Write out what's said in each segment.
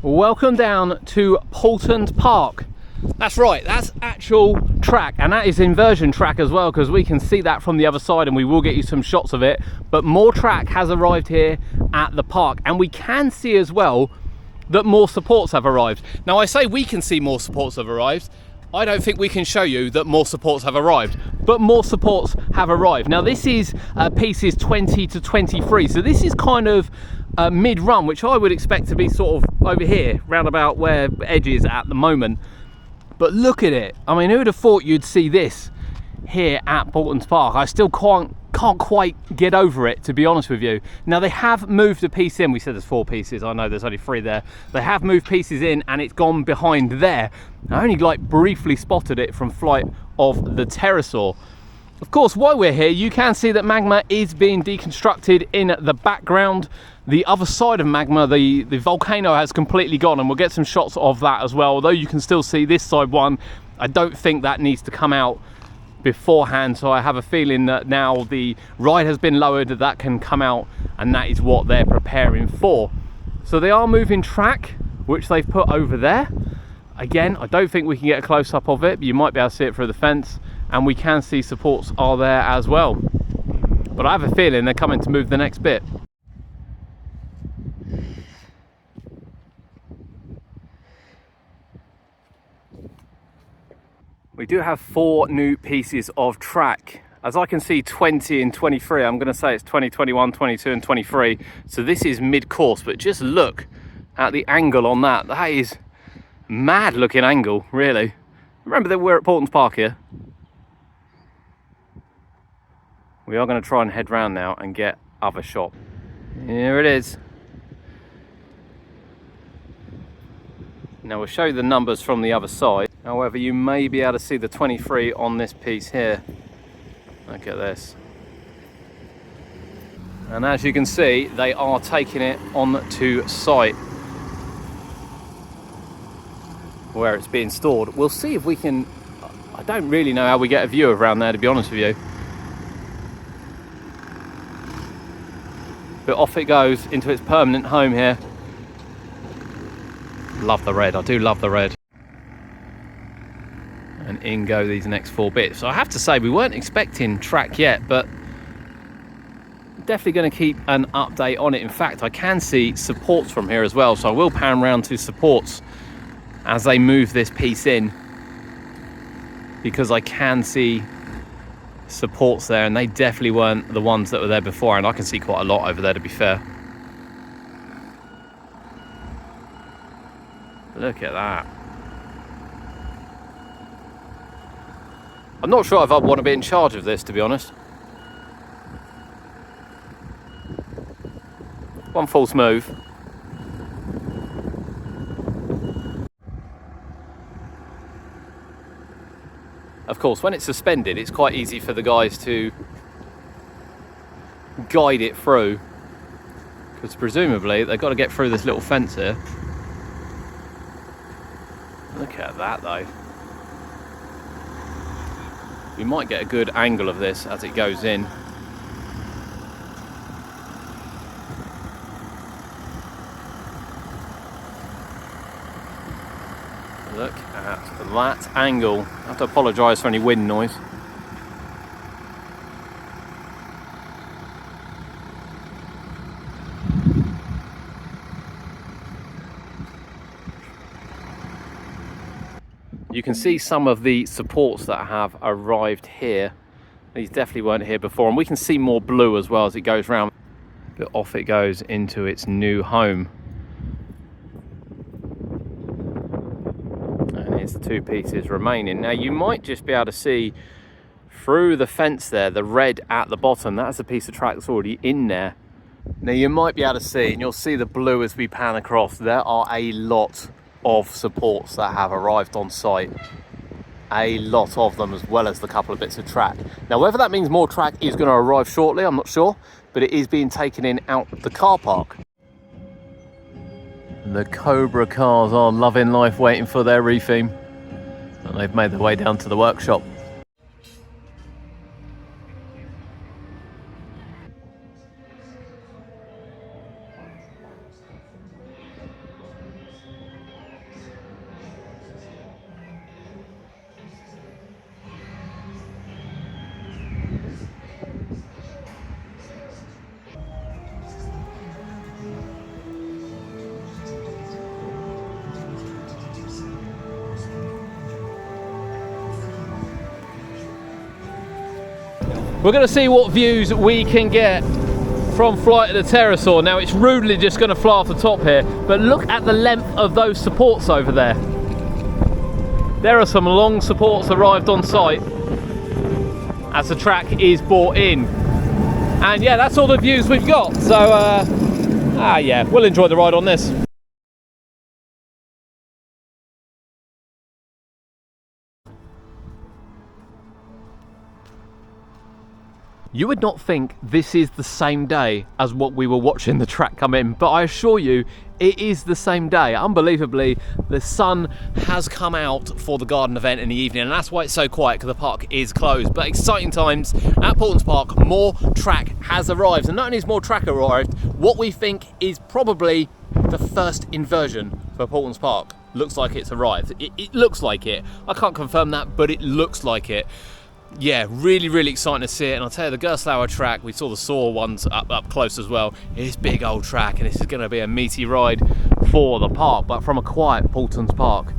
Welcome down to Paultons Park. That's right, that's actual track, and that is inversion track as well, because we can see that from the other side and we will get you some shots of it. But more track has arrived here at the park, and we can see as well that more supports have arrived. Now I say we can see more supports have arrived. I don't think we can show you that more supports have arrived, but more supports have arrived. Now this is pieces 20 to 23, so this is kind of mid-run, which I would expect to be sort of over here, round about where Edge is at the moment. But look at it. I mean, who would have thought you'd see this here at Paultons Park? I still can't quite get over it, to be honest with you. Now they have moved a piece in. We said there's 4 pieces. I know there's only 3 there. They have moved pieces in and it's gone behind there. I only like briefly spotted it from flight of the pterosaur. Of course, while we're here, you can see that magma is being deconstructed in the background. The other side of magma, the volcano has completely gone, and we'll get some shots of that as well. Although you can still see this side one, I don't think that needs to come out beforehand, so I have a feeling that now the ride has been lowered, that can come out, and that is what they're preparing for. So they are moving track, which they've put over there. Again, I don't think we can get a close-up of it, but you might be able to see it through the fence, and we can see supports are there as well. But I have a feeling they're coming to move the next bit. We do have 4 new pieces of track. As I can see, 20 and 23, I'm going to say it's 20, 21, 22 and 23. So this is mid-course, but just look at the angle on that. That is mad looking angle, really. Remember that we're at Paultons Park here. We are going to try and head round now and get other shot. Here it is. Now we'll show you the numbers from the other side. However, you may be able to see the 23 on this piece here. Look at this. And as you can see, they are taking it on to site where it's being stored. We'll see if we can, I don't really know how we get a view of around there, to be honest with you. But off it goes into its permanent home here. Love the red, I do love the red. And in go these next 4 bits. So I have to say, we weren't expecting track yet, but definitely going to keep an update on it. In fact, I can see supports from here as well, so I will pan round to supports as they move this piece in, because I can see supports there, and they definitely weren't the ones that were there before, and I can see quite a lot over there, to be fair. Look at that. I'm not sure if I want to be in charge of this, to be honest. One false move. Of course, when it's suspended, it's quite easy for the guys to guide it through, because presumably they've got to get through this little fence here. Look at that though. We might get a good angle of this as it goes in. Look at that angle. I have to apologise for any wind noise. You can see some of the supports that have arrived here. These definitely weren't here before, and we can see more blue as well as it goes round. But off it goes into its new home. And here's the 2 pieces remaining. Now you might just be able to see through the fence there, the red at the bottom. That's a piece of track that's already in there. Now you might be able to see, and you'll see the blue as we pan across, there are a lot of supports that have arrived on site. A lot of them, as well as the couple of bits of track. Now whether that means more track is going to arrive shortly, I'm not sure, but it is being taken in out the car park. The Cobra cars are loving life, waiting for their refeam, and they've made their way down to the workshop. We're going to see what views we can get from Flight of the Pterosaur. Now it's rudely just going to fly off the top here, but look at the length of those supports over there. There are some long supports arrived on site as the track is brought in. And yeah, that's all the views we've got. So yeah, we'll enjoy the ride on this. You would not think this is the same day as what we were watching the track come in, but I assure you it is the same day. Unbelievably, the sun has come out for the garden event in the evening, and that's why it's so quiet, because the park is closed. But exciting times at Paultons Park. More track has arrived, and not only has more track arrived, what we think is probably the first inversion for Paultons Park looks like it's arrived. It looks like it. I can't confirm that, but it looks like it. Yeah, really exciting to see it. And I'll tell you, the Gerstlauer track, we saw the Saw ones up close as well. It's big old track, and this is going to be a meaty ride for the park, but from a quiet Paultons Park.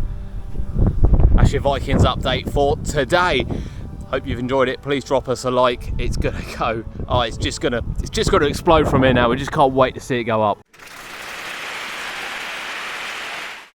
That's your Vikings update for today. Hope you've enjoyed it. Please drop us a like. It's gonna go. Oh, it's just gonna explode from here now. We just can't wait to see it go up.